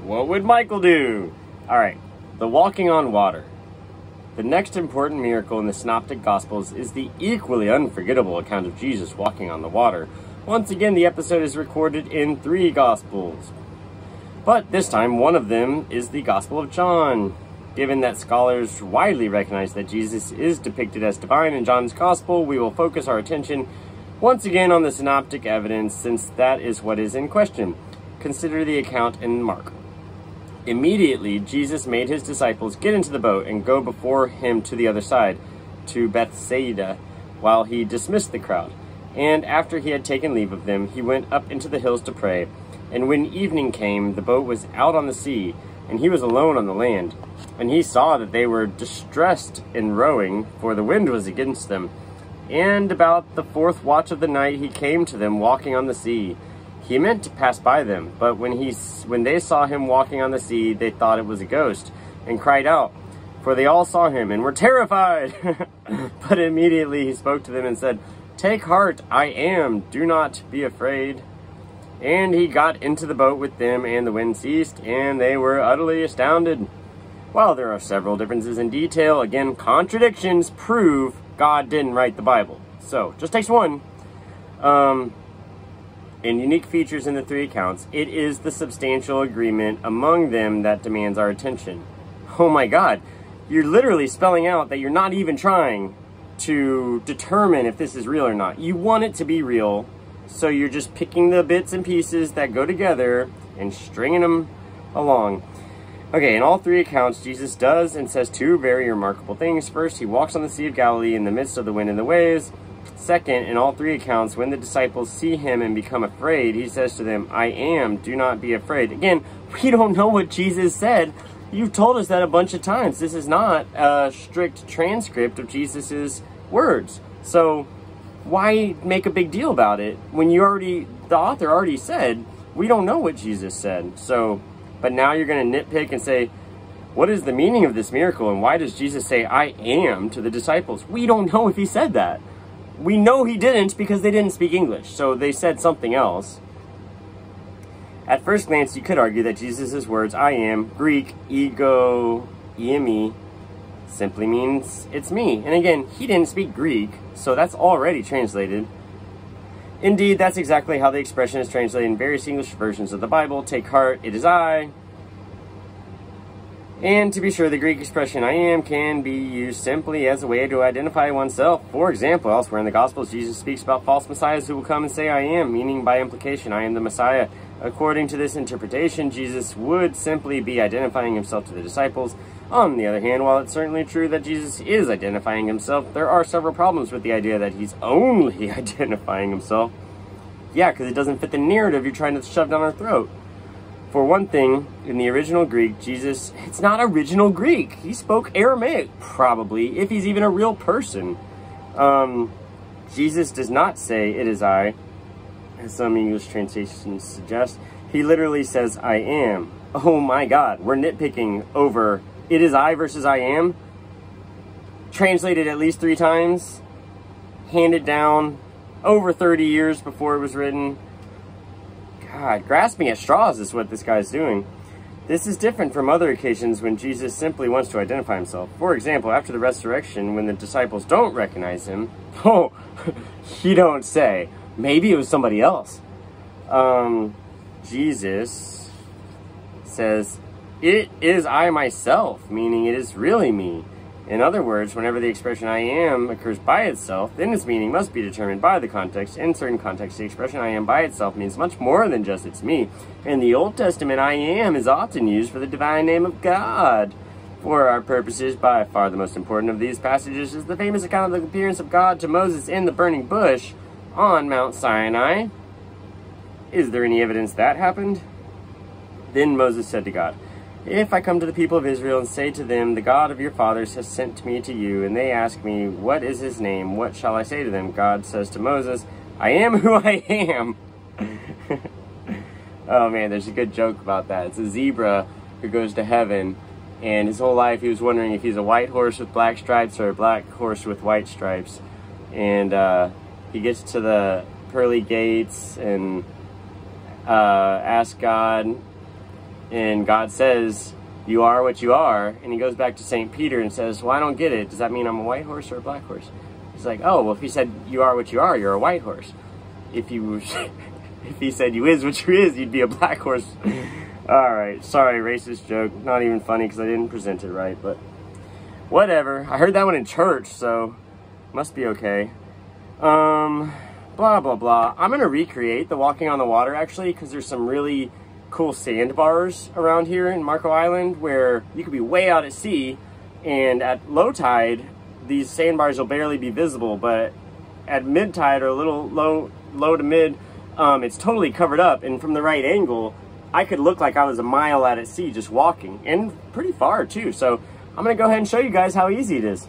What would Michael do? Alright, the walking on water. The next important miracle in the Synoptic Gospels is the equally unforgettable account of Jesus walking on the water. Once again, the episode is recorded in 3 Gospels. But this time, one of them is the Gospel of John. Given that scholars widely recognize that Jesus is depicted as divine in John's Gospel, we will focus our attention once again on the synoptic evidence, since that is what is in question. Consider the account in Mark. Immediately, Jesus made his disciples get into the boat and go before him to the other side, to Bethsaida, while he dismissed the crowd. And after he had taken leave of them, he went up into the hills to pray. And when evening came, the boat was out on the sea, and he was alone on the land. And he saw that they were distressed in rowing, for the wind was against them. And about the 4th watch of the night he came to them walking on the sea. He meant to pass by them, but when they saw him walking on the sea, they thought it was a ghost, and cried out, for they all saw him and were terrified. But immediately he spoke to them and said, "Take heart, I am, do not be afraid." And he got into the boat with them, and the wind ceased, and they were utterly astounded. While there are several differences in detail, again, contradictions prove God didn't write the Bible. So, just takes one. And unique features in the 3 accounts, it is the substantial agreement among them that demands our attention. Oh my God, you're literally spelling out that you're not even trying to determine if this is real or not. You want it to be real, so you're just picking the bits and pieces that go together and stringing them along. Okay, in all 3 accounts, Jesus does and says 2 very remarkable things. First, he walks on the Sea of Galilee in the midst of the wind and the waves. Second, in all 3 accounts, when the disciples see him and become afraid, he says to them, "I am, do not be afraid." Again, we don't know what Jesus said. You've told us that a bunch of times. This is not a strict transcript of Jesus's words. So why make a big deal about it when the author already said, we don't know what Jesus said. So, but now you're going to nitpick and say, what is the meaning of this miracle, and why does Jesus say, "I am" to the disciples? We don't know if he said that. We know he didn't because they didn't speak English, so they said something else. At first glance, you could argue that Jesus' words, "I am," Greek, ego, eimi, simply means it's me. And again, he didn't speak Greek, so that's already translated. Indeed, that's exactly how the expression is translated in various English versions of the Bible. Take heart, it is I. And to be sure, the Greek expression "I am" can be used simply as a way to identify oneself. For example, elsewhere in the Gospels, Jesus speaks about false messiahs who will come and say "I am," meaning by implication, "I am the Messiah." According to this interpretation, Jesus would simply be identifying himself to the disciples. On the other hand, while it's certainly true that Jesus is identifying himself, there are several problems with the idea that he's only identifying himself. Yeah, because it doesn't fit the narrative you're trying to shove down our throat. For one thing, in the original Greek, Jesus, it's not original Greek. He spoke Aramaic, probably, if he's even a real person. Jesus does not say, "It is I," as some English translations suggest. He literally says, "I am." Oh my God, we're nitpicking over "it is I" versus "I am." Translated at least 3 times. Handed down over 30 years before it was written. God, grasping at straws is what this guy's doing. This is different from other occasions when Jesus simply wants to identify himself. For example, after the resurrection, when the disciples don't recognize him, you don't say, maybe it was somebody else. Jesus says, "It is I myself," meaning it is really me. In other words, whenever the expression "I am" occurs by itself, then its meaning must be determined by the context. In certain contexts, the expression "I am" by itself means much more than just "it's me." In the Old Testament, "I am" is often used for the divine name of God. For our purposes, by far the most important of these passages is the famous account of the appearance of God to Moses in the burning bush on Mount Sinai. Is there any evidence that happened? Then Moses said to God, "If I come to the people of Israel and say to them, 'The God of your fathers has sent me to you,' and they ask me, 'What is his name?' what shall I say to them?" God says to Moses, "I am who I am." Oh man, there's a good joke about that. It's a zebra who goes to heaven, and his whole life he was wondering if he's a white horse with black stripes or a black horse with white stripes. And he gets to the pearly gates and asks God, And God says, you are what you are. And he goes back to St. Peter and says, well, I don't get it. Does that mean I'm a white horse or a black horse? He's like, oh, well, if he said you are what you are, you're a white horse. If he said you is what you is, you'd be a black horse. All right, sorry, racist joke. Not even funny because I didn't present it right, but whatever. I heard that one in church, so must be okay. Blah, blah, blah. I'm going to recreate the walking on the water, actually, because there's some really cool sandbars around here in Marco Island where you could be way out at sea, and at low tide, these sandbars will barely be visible, but at mid tide or a little low to mid, it's totally covered up, and from the right angle, I could look like I was a mile out at sea just walking, and pretty far too. So I'm going to go ahead and show you guys how easy it is.